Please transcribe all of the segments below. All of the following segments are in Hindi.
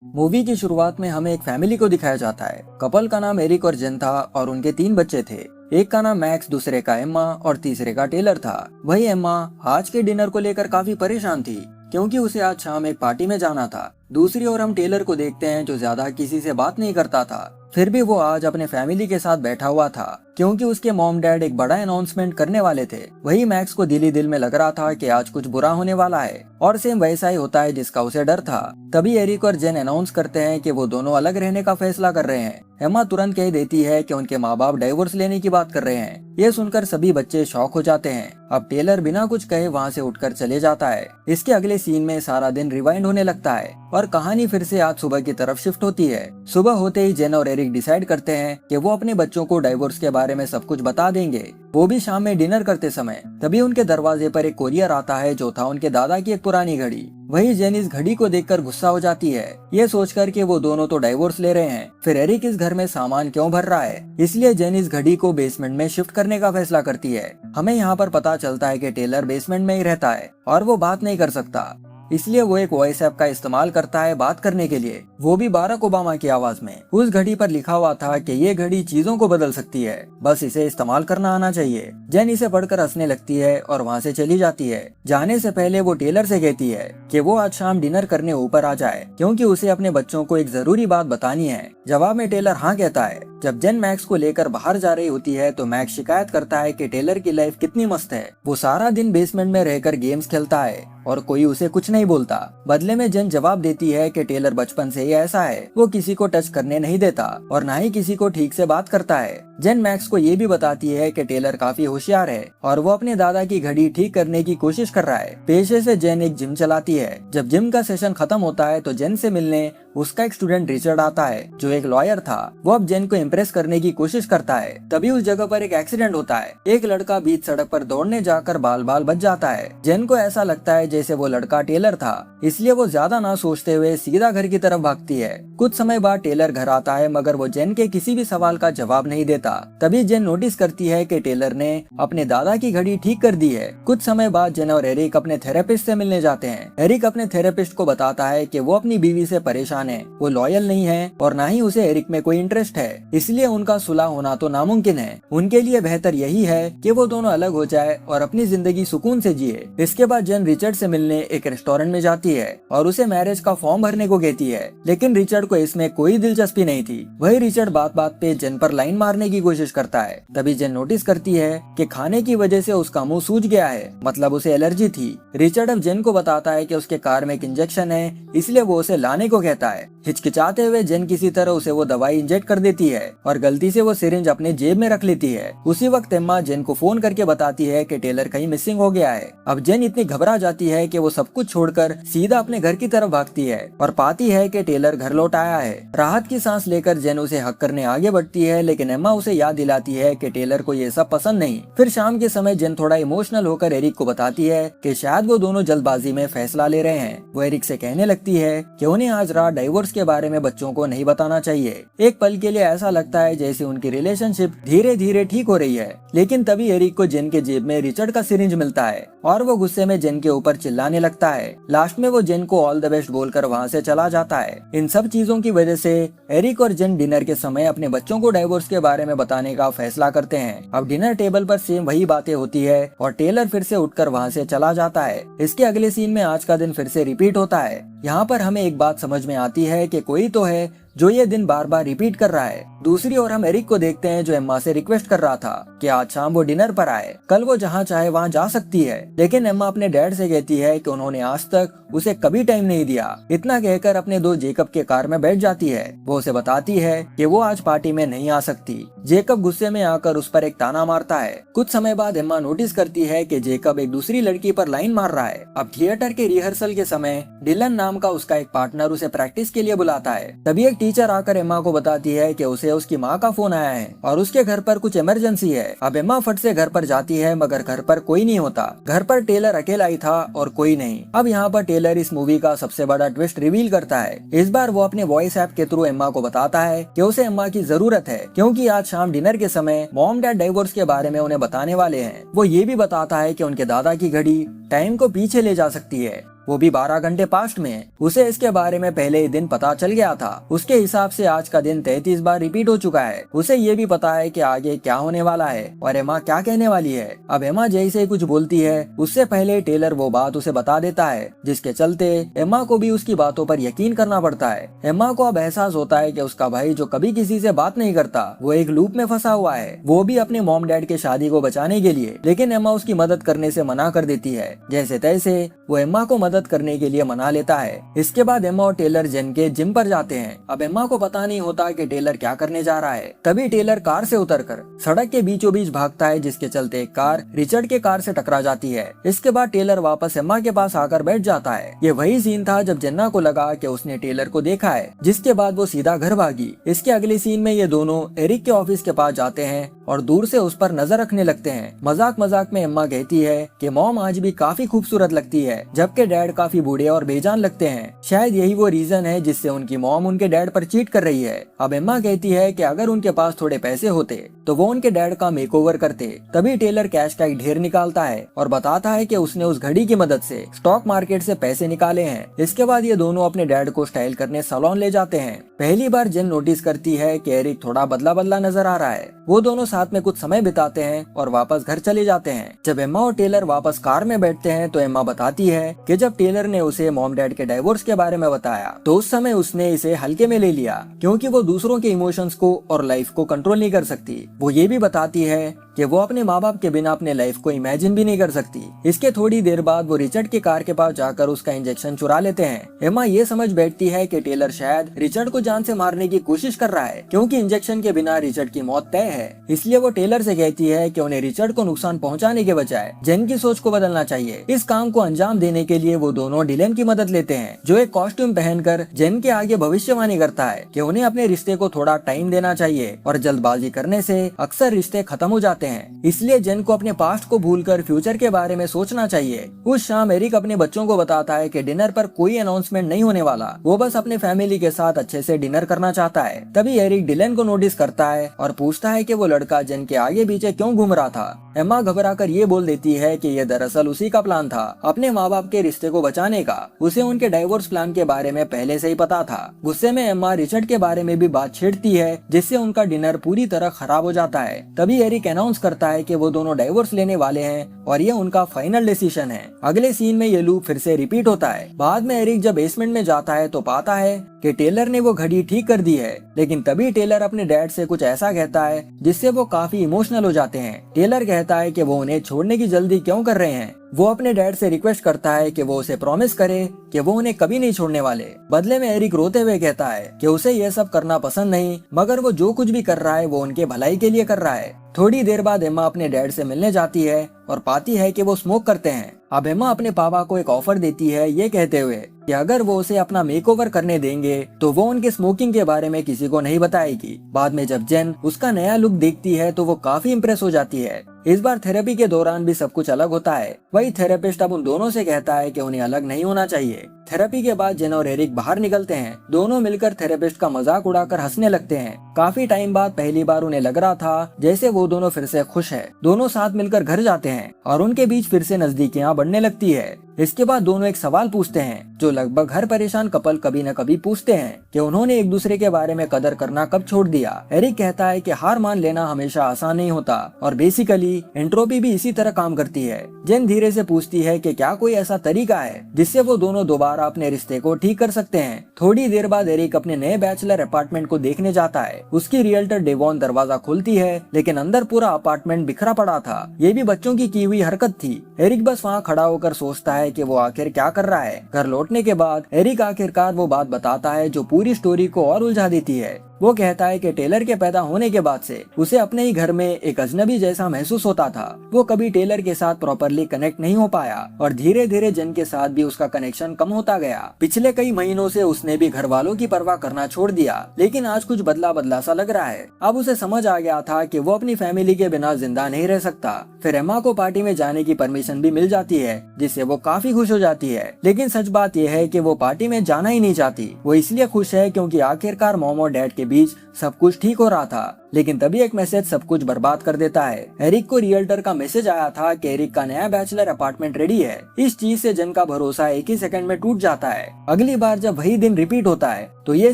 मूवी की शुरुआत में हमें एक फैमिली को दिखाया जाता है। कपल का नाम एरिक और जेन था और उनके 3 बच्चे थे। एक का नाम मैक्स, दूसरे का एम्मा और तीसरे का टेलर था। वही एम्मा आज के डिनर को लेकर काफी परेशान थी क्योंकि उसे आज शाम एक पार्टी में जाना था। दूसरी ओर हम टेलर को देखते हैं जो ज्यादा किसी से बात नहीं करता था, फिर भी वो आज अपने फैमिली के साथ बैठा हुआ था क्योंकि उसके मॉम डैड एक बड़ा अनाउंसमेंट करने वाले थे। वही मैक्स को दिल ही दिल में लग रहा था कि आज कुछ बुरा होने वाला है और सेम वैसा ही होता है जिसका उसे डर था। तभी एरिक और जेन अनाउंस करते हैं कि वो दोनों अलग रहने का फैसला कर रहे हैं। एम्मा तुरंत कह देती है कि उनके माँ बाप डाइवोर्स लेने की बात कर रहे हैं। ये सुनकर सभी बच्चे शॉक हो जाते हैं। अब टेलर बिना कुछ कहे वहाँ से उठकर चले जाता है। इसके अगले सीन में सारा दिन रिवाइंड होने लगता है और कहानी फिर से आज सुबह की तरफ शिफ्ट होती है। सुबह होते ही जेन और एरिक डिसाइड करते हैं कि वो अपने बच्चों को डाइवोर्स के बारे में सब कुछ बता देंगे, वो भी शाम में डिनर करते समय। तभी उनके दरवाजे पर एक कोरियर आता है जो था उनके दादा की एक पुरानी घड़ी। वही जेन इस घड़ी को देखकर गुस्सा हो जाती है, ये सोचकर कि वो दोनों तो डाइवोर्स ले रहे हैं, फिर एरिक इस घर में सामान क्यों भर रहा है। इसलिए जेन इस घड़ी को बेसमेंट में शिफ्ट करने का फैसला करती है। हमें यहाँ पर पता चलता है कि टेलर बेसमेंट में ही रहता है और वो बात नहीं कर सकता, इसलिए वो एक वॉइस ऐप का इस्तेमाल करता है बात करने के लिए, वो भी बाराक ओबामा की आवाज में। उस घड़ी पर लिखा हुआ था कि ये घड़ी चीजों को बदल सकती है, बस इसे इस्तेमाल करना आना चाहिए। जेन इसे पढ़कर हंसने लगती है और वहाँ से चली जाती है। जाने से पहले वो टेलर से कहती है कि वो आज शाम डिनर करने ऊपर आ जाए क्योंकि उसे अपने बच्चों को एक जरूरी बात बतानी है। जवाब में टेलर हाँ कहता है। जब जेन मैक्स को लेकर बाहर जा रही होती है तो मैक्स शिकायत करता है कि टेलर की लाइफ कितनी मस्त है, वो सारा दिन बेसमेंट में रहकर गेम्स खेलता है और कोई उसे कुछ नहीं बोलता। बदले में जेन जवाब देती है कि टेलर बचपन से ही ऐसा है, वो किसी को टच करने नहीं देता और ना ही किसी को ठीक से बात करता है। जेन मैक्स को ये भी बताती है कि टेलर काफी होशियार है और वो अपने दादा की घड़ी ठीक करने की कोशिश कर रहा है। पेशे से जेन एक जिम चलाती है। जब जिम का सेशन खत्म होता है तो जेन से मिलने उसका एक स्टूडेंट रिचर्ड आता है जो एक लॉयर था। वो अब जेन को इम्प्रेस करने की कोशिश करता है। तभी उस जगह पर एक एक्सीडेंट होता है। एक लड़का बीच सड़क पर दौड़ने जाकर बाल बाल बच जाता है। जेन को ऐसा लगता है जैसे वो लड़का टेलर था, इसलिए वो ज्यादा ना सोचते हुए सीधा घर की तरफ भागती है। कुछ समय बाद टेलर घर आता है मगर वो जेन के किसी भी सवाल का जवाब नहीं देता। तभी जेन नोटिस करती है कि टेलर ने अपने दादा की घड़ी ठीक कर दी है। कुछ समय बाद जेन और एरिक अपने थेरेपिस्ट से मिलने जाते हैं। एरिक अपने थेरेपिस्ट को बताता है कि वो अपनी बीवी से परेशान है, वो लॉयल नहीं है और ना ही उसे एरिक में कोई इंटरेस्ट है, इसलिए उनका सुलह होना तो नामुमकिन है। उनके लिए बेहतर यही है कि वो दोनों अलग हो जाए और अपनी जिंदगी सुकून से जिए। इसके बाद जेन रिचर्ड से मिलने एक रेस्टोरेंट में जाती है और उसे मैरिज का फॉर्म भरने को कहती है, लेकिन रिचर्ड को इसमें कोई दिलचस्पी नहीं थी। वही रिचर्ड बात बात पे जेन पर लाइन मारने की कोशिश करता है। तभी जेन नोटिस करती है कि खाने की वजह से उसका मुंह सूज गया है, मतलब उसे एलर्जी थी। रिचर्ड अब जेन को बताता है कि उसके कार में एक इंजेक्शन है, इसलिए वो उसे लाने को कहता है। हिचकिचाते हुए जेन किसी तरह उसे वो दवाई इंजेक्ट कर देती है और गलती से वो सिरिंज अपने जेब में रख लेती है। उसी वक्त एम्मा जेन को फोन करके बताती है कि टेलर कहीं मिसिंग हो गया है। अब जेन इतनी घबरा जाती है कि वो सब कुछ छोड़कर सीधा अपने घर की तरफ भागती है और पाती है कि टेलर घर लौट आया है। राहत की सांस लेकर जेन उसे हक करने आगे बढ़ती है, लेकिन एम्मा उसे याद दिलाती है कि टेलर को ये सब पसंद नहीं। फिर शाम के समय जेन थोड़ा इमोशनल होकर एरिक को बताती है कि शायद वो दोनों जल्दबाजी में फैसला ले रहे हैं। वो एरिक से कहने लगती है कि उन्हें आज रात डाइवोर्स के बारे में बच्चों को नहीं बताना चाहिए। एक पल के लिए ऐसा लगता है जैसे उनकी रिलेशनशिप धीरे धीरे ठीक हो रही है, लेकिन तभी एरिक को जेन के जेब में रिचर्ड का सिरिंज मिलता है और वो गुस्से में जेन के ऊपर चिल्लाने लगता है। लास्ट में वो जेन को ऑल द बेस्ट बोलकर वहाँ से चला जाता है। इन सब चीजों की वजह से एरिक और जेन डिनर के समय अपने बच्चों को डाइवोर्स के बारे में बताने का फैसला करते हैं। अब डिनर टेबल पर सेम वही बातें होती है और टेलर फिर से उठकर वहाँ से चला जाता है। इसके अगले सीन में आज का दिन फिर से रिपीट होता है। यहाँ पर हमें एक बात समझ में आती है कि कोई तो है जो ये दिन बार बार रिपीट कर रहा है। दूसरी ओर हम एरिक को देखते हैं जो एम्मा से रिक्वेस्ट कर रहा था कि आज शाम वो डिनर पर आए, कल वो जहाँ चाहे वहाँ जा सकती है, लेकिन एम्मा अपने डैड से कहती है कि उन्होंने आज तक उसे कभी टाइम नहीं दिया। इतना कहकर अपने दो जेकब के कार में बैठ जाती है। वो उसे बताती है कि वो आज पार्टी में नहीं आ सकती। जेकब गुस्से में आकर उस पर एक ताना मारता है। कुछ समय बाद एम्मा नोटिस करती है कि जेकब एक दूसरी लड़की पर लाइन मार रहा है। अब थिएटर के रिहर्सल के समय डिलन नाम का उसका एक पार्टनर उसे प्रैक्टिस के लिए बुलाता है। तभी एक टीचर आकर एम्मा को बताती है कि उसे उसकी माँ का फोन आया है और उसके घर पर कुछ इमरजेंसी है। अब एम्मा फट से घर पर जाती है मगर घर पर कोई नहीं होता। घर पर टेलर अकेला ही था और कोई नहीं। अब यहाँ पर टेलर इस मूवी का सबसे बड़ा ट्विस्ट रिवील करता है। इस बार वो अपने वॉइस ऐप के थ्रू एम्मा को बताता है कि उसे एम्मा की जरूरत है क्योंकि आज शाम डिनर के समय मॉम डैड डाइवोर्स के बारे में उन्हें बताने वाले हैं। वो ये भी बताता है कि उनके दादा की घड़ी टाइम को पीछे ले जा सकती है। वो भी 12 घंटे पास्ट में। उसे इसके बारे में पहले ही दिन पता चल गया था। उसके हिसाब से आज का दिन 33 बार रिपीट हो चुका है। उसे ये भी पता है कि आगे क्या होने वाला है और एमा क्या कहने वाली है। अब एमा जैसे ही कुछ बोलती है उससे पहले टेलर वो बात उसे बता देता है, जिसके चलते एमा को भी उसकी बातों पर यकीन करना पड़ता है। एमा को अब एहसास होता है कि उसका भाई जो कभी किसी से बात नहीं करता वो एक लूप में फंसा हुआ है, वो भी अपने मॉम डैड के शादी को बचाने के लिए। लेकिन एमा उसकी मदद करने से मना कर देती है। जैसे तैसे वो एम्मा को मदद करने के लिए मना लेता है। इसके बाद एम्मा और टेलर जेन के जिम पर जाते हैं। अब एम्मा को पता नहीं होता कि टेलर क्या करने जा रहा है। तभी टेलर कार से उतरकर सड़क के बीचों बीच भागता है, जिसके चलते एक कार रिचर्ड के कार से टकरा जाती है। इसके बाद टेलर वापस एम्मा के पास आकर बैठ जाता है। ये वही सीन था जब जेन्ना को लगा कि उसने टेलर को देखा है, जिसके बाद वो सीधा घर भागी। इसके अगले सीन में ये दोनों एरिक के ऑफिस के पास जाते हैं और दूर से उस पर नजर रखने लगते हैं। मजाक मजाक में एम्मा कहती है कि मॉम आज भी काफी खूबसूरत लगती है, जबकि डैड काफी बूढ़े और बेजान लगते हैं। शायद यही वो रीजन है जिससे उनकी मॉम उनके डैड पर चीट कर रही है। अब एम्मा कहती है कि अगर उनके पास थोड़े पैसे होते तो वो उनके डैड का मेकओवर करते। तभी टेलर कैश का एक ढेर निकालता है और बताता है कि उसने उस घड़ी की मदद से स्टॉक मार्केट से पैसे निकाले हैं। इसके बाद ये दोनों अपने डैड को स्टाइल करने सैलून ले जाते हैं। पहली बार जेन नोटिस करती है कि एरिक थोड़ा बदला बदला नजर आ रहा है। वो दोनों साथ में कुछ समय बिताते हैं और वापस घर चले जाते हैं। जब एम्मा और टेलर वापस कार में बैठते हैं तो एम्मा बताती है कि जब टेलर ने उसे मॉम डैड के डाइवोर्स के बारे में बताया तो उस समय उसने इसे हल्के में ले लिया, क्योंकि वो दूसरों के इमोशंस को और लाइफ को कंट्रोल नहीं कर सकती। वो ये भी बताती है कि वो अपने माँ बाप के बिना अपने लाइफ को इमेजिन भी नहीं कर सकती। इसके थोड़ी देर बाद वो रिचर्ड की कार के पास जाकर उसका इंजेक्शन चुरा लेते हैं। एम्मा ये समझ बैठती है कि टेलर शायद रिचर्ड को जान से मारने की कोशिश कर रहा है, क्योंकि इंजेक्शन के बिना रिचर्ड की मौत तय है। इसलिए वो टेलर से कहती है कि उन्हें रिचर्ड को नुकसान पहुंचाने के बजाय जेन की सोच को बदलना चाहिए। इस काम को अंजाम देने के लिए वो दोनों डिलेन की मदद लेते हैं, जो एक कॉस्ट्यूम पहनकर जेन के आगे भविष्यवाणी करता है कि उन्हें अपने रिश्ते को थोड़ा टाइम देना चाहिए और जल्दबाजी करने से अक्सर रिश्ते खत्म हो जाते हैं। इसलिए जेन को अपने पास्ट को भूलकर फ्यूचर के बारे में सोचना चाहिए। उस शाम एरिक अपने बच्चों को बताता है कि डिनर पर कोई अनाउंसमेंट नहीं होने वाला, वो बस अपने फैमिली के साथ अच्छे से डिनर करना चाहता है। तभी एरिक डिलेन को नोटिस करता है और पूछता है कि वो लड़का जेन के आगे पीछे क्यों घूम रहा था। एम्मा घबराकर ये बोल देती है कि ये दरअसल उसी का प्लान था, अपने माँ बाप के रिश्ते को बचाने का। उसे उनके डाइवोर्स प्लान के बारे में पहले से ही पता था। गुस्से में एम्मा रिचर्ड के बारे में भी बात छेड़ती है, जिससे उनका डिनर पूरी तरह खराब हो जाता है। तभी एरिक अनाउंस करता है कि वो दोनों डाइवोर्स लेने वाले हैं और ये उनका फाइनल डिसीजन है। अगले सीन में ये लूप फिर से रिपीट होता है। बाद में एरिक जब बेसमेंट में जाता है तो पाता है कि टेलर ने वो घड़ी ठीक कर दी है, लेकिन तभी टेलर अपने डैड से कुछ ऐसा कहता है जिससे वो काफी इमोशनल हो जाते हैं। टेलर कहता है कि वो उन्हें छोड़ने की जल्दी क्यों कर रहे हैं। वो अपने डैड से रिक्वेस्ट करता है कि वो उसे प्रॉमिस करे कि वो उन्हें कभी नहीं छोड़ने वाले। बदले में एरिक रोते हुए कहता है कि उसे ये सब करना पसंद नहीं, मगर वो जो कुछ भी कर रहा है वो उनके भलाई के लिए कर रहा है। थोड़ी देर बाद एम्मा अपने डैड से मिलने जाती है और पाती है कि वो स्मोक करते हैं। अब एम्मा अपने पापा को एक ऑफर देती है, ये कहते हुए कि अगर वो उसे अपना मेकओवर करने देंगे तो वो उनके स्मोकिंग के बारे में किसी को नहीं बताएगी। बाद में जब जेन उसका नया लुक देखती है तो वो काफी इम्प्रेस हो जाती है। इस बार थेरेपी के दौरान भी सब कुछ अलग होता है। वही थेरेपिस्ट अब उन दोनों से कहता है कि उन्हें अलग नहीं होना चाहिए। थेरेपी के बाद जेन और एरिक बाहर निकलते हैं। दोनों मिलकर थेरेपिस्ट का मजाक उड़ाकर हंसने लगते हैं। काफी टाइम बाद पहली बार उन्हें लग रहा था जैसे वो दोनों फिर से खुश है। दोनों साथ मिलकर घर जाते हैं और उनके बीच फिर से नजदीकियां बढ़ने लगती है। इसके बाद दोनों एक सवाल पूछते हैं जो लगभग हर परेशान कपल कभी न कभी पूछते हैं कि उन्होंने एक दूसरे के बारे में कदर करना कब छोड़ दिया। एरिक कहता है कि हार मान लेना हमेशा आसान नहीं होता और बेसिकली एंट्रोपी भी इसी तरह काम करती है। जेन धीरे से पूछती है कि क्या कोई ऐसा तरीका है जिससे वो दोनों दोबारा अपने रिश्ते को ठीक कर सकते हैं। थोड़ी देर बाद एरिक अपने नए बैचलर अपार्टमेंट को देखने जाता है। उसकी रियल्टर डेवॉन दरवाजा खोलती है, लेकिन अंदर पूरा अपार्टमेंट बिखरा पड़ा था। ये भी बच्चों की हुई हरकत थी। एरिक बस वहाँ खड़ा होकर सोचता है कि वो आखिर क्या कर रहा है। घर लौटने के बाद एरिक आखिरकार वो बात बताता है जो पूरी स्टोरी को और उलझा देती है। वो कहता है कि टेलर के पैदा होने के बाद से उसे अपने ही घर में एक अजनबी जैसा महसूस होता था। वो कभी टेलर के साथ प्रॉपरली कनेक्ट नहीं हो पाया और धीरे धीरे जेन के साथ भी उसका कनेक्शन कम होता गया। पिछले कई महीनों से उसने भी घर वालों की परवाह करना छोड़ दिया, लेकिन आज कुछ बदला बदला सा लग रहा है। अब उसे समझ आ गया था कि वो अपनी फैमिली के बिना जिंदा नहीं रह सकता। फिर एम्मा को पार्टी में जाने की परमिशन भी मिल जाती है, जिससे वो काफी खुश हो जाती है। लेकिन सच बात यह है कि वो पार्टी में जाना ही नहीं चाहती। वो इसलिए खुश है क्योंकि आखिरकार मॉम और डैड के बीच सब कुछ ठीक हो रहा था, लेकिन तभी एक मैसेज सब कुछ बर्बाद कर देता है। एरिक को रियल्टर का मैसेज आया था कि एरिक का नया बैचलर अपार्टमेंट रेडी है। इस चीज से जेन का भरोसा एक ही सेकंड में टूट जाता है। अगली बार जब वही दिन रिपीट होता है तो ये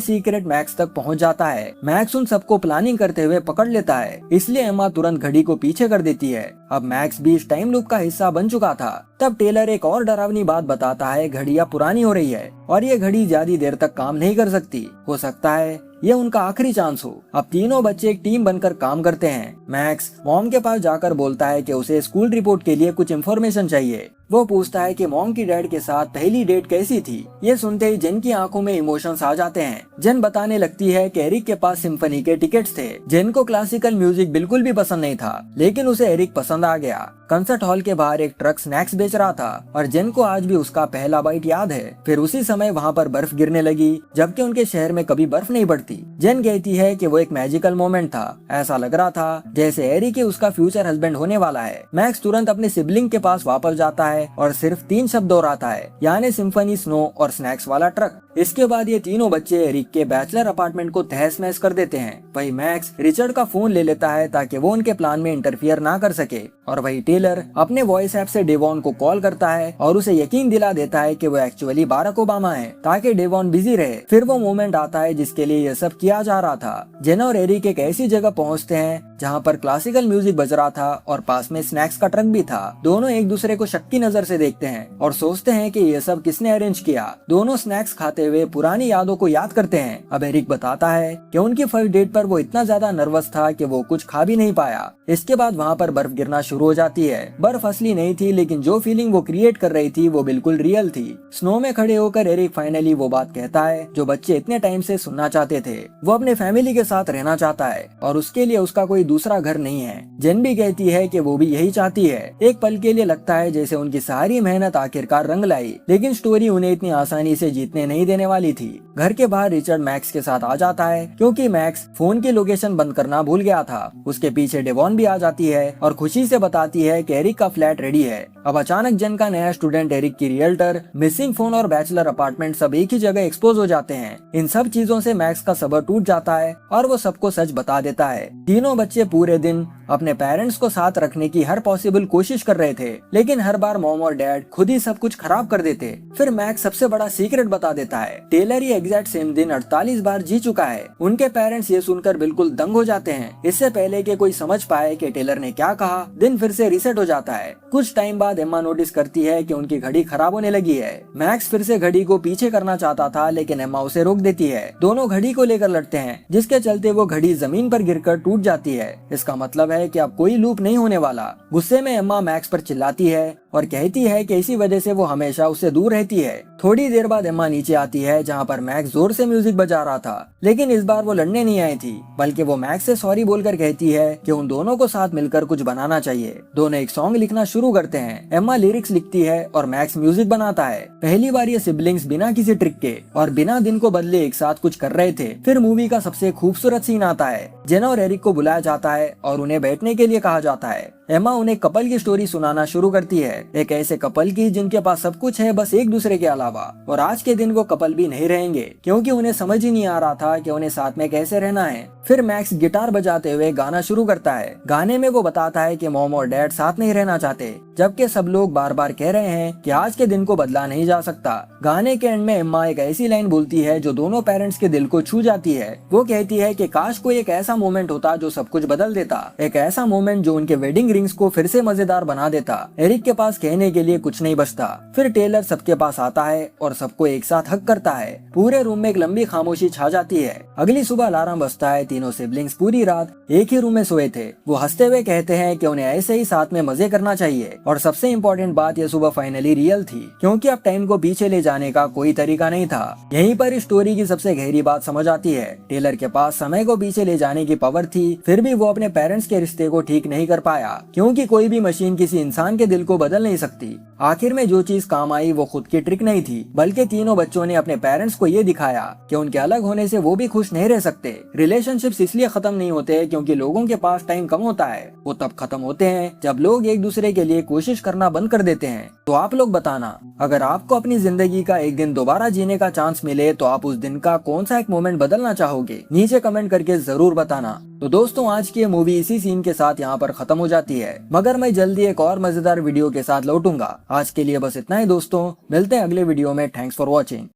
सीक्रेट मैक्स तक पहुंच जाता है। मैक्स उन सबको प्लानिंग करते हुए पकड़ लेता है, इसलिए एम्मा तुरंत घड़ी को पीछे कर देती है। अब मैक्स भी इस टाइम लूप का हिस्सा बन चुका था। तब टेलर एक और डरावनी बात बताता है, घड़ी अब पुरानी हो रही है और ये घड़ी ज्यादा देर तक काम नहीं कर सकती। हो सकता है ये उनका आखिरी चांस हो। अब तीनों बच्चे एक टीम बनकर काम करते हैं। मैक्स मॉम के पास जाकर बोलता है कि उसे स्कूल रिपोर्ट के लिए कुछ इन्फॉर्मेशन चाहिए। वो पूछता है कि मॉम की डैड के साथ पहली डेट कैसी थी। ये सुनते ही जेन की आंखों में इमोशंस आ जाते हैं। जेन बताने लगती है कि एरिक के पास सिम्फनी के टिकट्स थे। जेन को क्लासिकल म्यूजिक बिल्कुल भी पसंद नहीं था, लेकिन उसे एरिक पसंद आ गया। कंसर्ट हॉल के बाहर एक ट्रक स्नैक्स बेच रहा था और जेन को आज भी उसका पहला बाइट याद है। फिर उसी समय वहाँ पर बर्फ गिरने लगी, जबकि उनके शहर में कभी बर्फ नहीं पड़ती। जेन कहती है कि वो एक मैजिकल मोमेंट था। ऐसा लग रहा था जैसे एरिक ही उसका फ्यूचर हस्बैंड होने वाला है। मैक्स तुरंत अपने सिबलिंग के पास वापस जाता है और सिर्फ 3 शब्द दोहराता है, यानी सिम्फनी, स्नो और स्नैक्स वाला ट्रक। इसके बाद ये तीनों बच्चे एरिक के बैचलर अपार्टमेंट को तहस नहस कर देते हैं। वही मैक्स रिचर्ड का फोन ले लेता है ताकि वो उनके प्लान में इंटरफियर ना कर सके, और वही टेलर अपने वॉइस ऐप से डेवॉन को कॉल करता है और उसे यकीन दिला देता है कि वो एक्चुअली बाराक ओबामा है, ताकि डेवॉन बिजी रहे। फिर वो मोमेंट आता है जिसके लिए ये सब किया जा रहा था। जेन और एरिक एक ऐसी जगह पहुँचते हैं जहाँ पर क्लासिकल म्यूजिक बज रहा था और पास में स्नैक्स का ट्रक भी था। दोनों एक दूसरे को शक की नजर से देखते हैं और सोचते हैं कि ये सब किसने अरेंज किया। दोनों स्नैक्स खाते हुए पुरानी यादों को याद करते हैं। अब एरिक बताता है कि उनकी फर्स्ट डेट पर वो इतना ज्यादा नर्वस था कि वो कुछ खा भी नहीं पाया। इसके बाद वहाँ पर बर्फ गिरना शुरू हो जाती है। बर्फ असली नहीं थी, लेकिन जो फीलिंग वो क्रिएट कर रही थी वो बिल्कुल रियल थी। स्नो में खड़े होकर एरिक फाइनली वो बात कहता है जो बच्चे इतने टाइम से सुनना चाहते थे। वो अपने फैमिली के साथ रहना चाहता है और उसके लिए उसका कोई दूसरा घर नहीं है। जेन भी कहती है कि वो भी यही चाहती है। एक पल के लिए लगता है जैसे उनकी सारी मेहनत आखिरकार रंग लाई, लेकिन स्टोरी उन्हें इतनी आसानी से जीतने नहीं देने वाली थी। घर के बाहर रिचर्ड मैक्स के साथ आ जाता है क्योंकि मैक्स फोन की लोकेशन बंद करना भूल गया था। उसके पीछे डेवॉन भी आ जाती है और खुशी से बताती है कि एरिक का फ्लैट रेडी है। अब अचानक जेन का नया स्टूडेंट, एरिक की रियल्टर, मिसिंग फोन और बैचलर अपार्टमेंट सब एक ही जगह एक्सपोज हो जाते हैं। इन सब चीजों से मैक्स का सब्र टूट जाता है और वो सबको सच बता देता है। तीनों बच्चे पूरे दिन अपने पेरेंट्स को साथ रखने की हर पॉसिबल कोशिश कर रहे थे, लेकिन हर बार मॉम और डैड खुद ही सब कुछ खराब कर देते। फिर मैक्स सबसे बड़ा सीक्रेट बता देता है। टेलर ही एग्जैक्ट सेम दिन 48 बार जी चुका है। उनके पेरेंट्स ये सुनकर बिल्कुल दंग हो जाते हैं। इससे पहले कि कोई समझ पाए कि टेलर ने क्या कहा, दिन फिर से रीसेट हो जाता है। कुछ टाइम बाद एम्मा नोटिस करती है कि उनकी घड़ी खराब होने लगी है। मैक्स फिर से घड़ी को पीछे करना चाहता था, लेकिन एम्मा उसे रोक देती है। दोनों घड़ी को लेकर लड़ते हैं, जिसके चलते वो घड़ी जमीन पर गिरकर टूट जाती है। इसका मतलब है कि अब कोई लूप नहीं होने वाला। गुस्से में एम्मा मैक्स पर चिल्लाती है और कहती है कि इसी वजह से वो हमेशा उससे दूर रहती है। थोड़ी देर बाद एम्मा नीचे आती है जहाँ पर मैक्स जोर से म्यूजिक बजा रहा था, लेकिन इस बार वो लड़ने नहीं आई थी, बल्कि वो मैक्स से सॉरी बोलकर कहती है कि उन दोनों को साथ मिलकर कुछ बनाना चाहिए। दोनों एक सॉन्ग लिखना शुरू करते हैं। एम्मा लिरिक्स लिखती है और मैक्स म्यूजिक बनाता है। पहली बार ये सिबलिंग्स बिना किसी ट्रिक के और बिना दिन को बदले एक साथ कुछ कर रहे थे। फिर मूवी का सबसे खूबसूरत सीन आता है। जेन और एरिक को बुलाया जाता है और उन्हें बैठने के लिए कहा जाता है। एम्मा उन्हें कपल की स्टोरी सुनाना शुरू करती है, एक ऐसे कपल की जिनके पास सब कुछ है बस एक दूसरे के अलावा। और आज के दिन वो कपल भी नहीं रहेंगे क्योंकि उन्हें समझ ही नहीं आ रहा था कि उन्हें साथ में कैसे रहना है। फिर मैक्स गिटार बजाते हुए गाना शुरू करता है। गाने में वो बताता है कि मॉम और डैड साथ नहीं रहना चाहते, जबकि सब लोग बार बार कह रहे हैं कि आज के दिन को बदला नहीं जा सकता। गाने के एंड में एम्मा एक ऐसी लाइन बोलती है जो दोनों पेरेंट्स के दिल को छू जाती है। वो कहती है कि काश कोई एक ऐसा मोमेंट होता जो सब कुछ बदल देता, एक ऐसा मोमेंट जो उनके वेडिंग रिंग्स को फिर से मजेदार बना देता। एरिक के पास कहने के लिए कुछ नहीं बचता। फिर टेलर सबके पास आता है और सबको एक साथ हक करता है। पूरे रूम में एक लंबी खामोशी छा जाती है। अगली सुबह अलार्म बजता है। तीनों सिबलिंग्स पूरी रात एक ही रूम में सोए थे। वो हंसते हुए कहते हैं कि उन्हें ऐसे ही साथ में मजे करना चाहिए। और सबसे इम्पोर्टेंट बात, ये सुबह फाइनली रियल थी, क्योंकि अब टाइम को पीछे ले जाने का कोई तरीका नहीं था। यहीं पर इस स्टोरी की सबसे गहरी बात समझ आती है। टेलर के पास समय को पीछे ले जाने की पावर थी, फिर भी वो अपने पेरेंट्स के रिश्ते को ठीक नहीं कर पाया, क्योंकि कोई भी मशीन किसी इंसान के दिल को बदल नहीं सकती। आखिर में जो चीज काम आई वो खुद की ट्रिक नहीं थी, बल्कि तीनों बच्चों ने अपने पेरेंट्स को ये दिखाया कि उनके अलग होने से वो भी खुश नहीं रह सकते। रिलेशनशिप्स इसलिए खत्म नहीं होते क्योंकि लोगों के पास टाइम कम होता है, वो तब खत्म होते हैं जब लोग एक दूसरे के लिए कोशिश करना बंद कर देते हैं। तो आप लोग बताना, अगर आपको अपनी जिंदगी का एक दिन दोबारा जीने का चांस मिले तो आप उस दिन का कौन सा एक मोमेंट बदलना चाहोगे? नीचे कमेंट करके जरूर बताना। तो दोस्तों, आज की ये मूवी इसी सीन के साथ यहाँ पर खत्म हो जाती है, मगर मैं जल्दी एक और मजेदार वीडियो के साथ लौटूंगा। आज के लिए बस इतना ही दोस्तों, मिलते हैं अगले वीडियो में। Thanks for watching.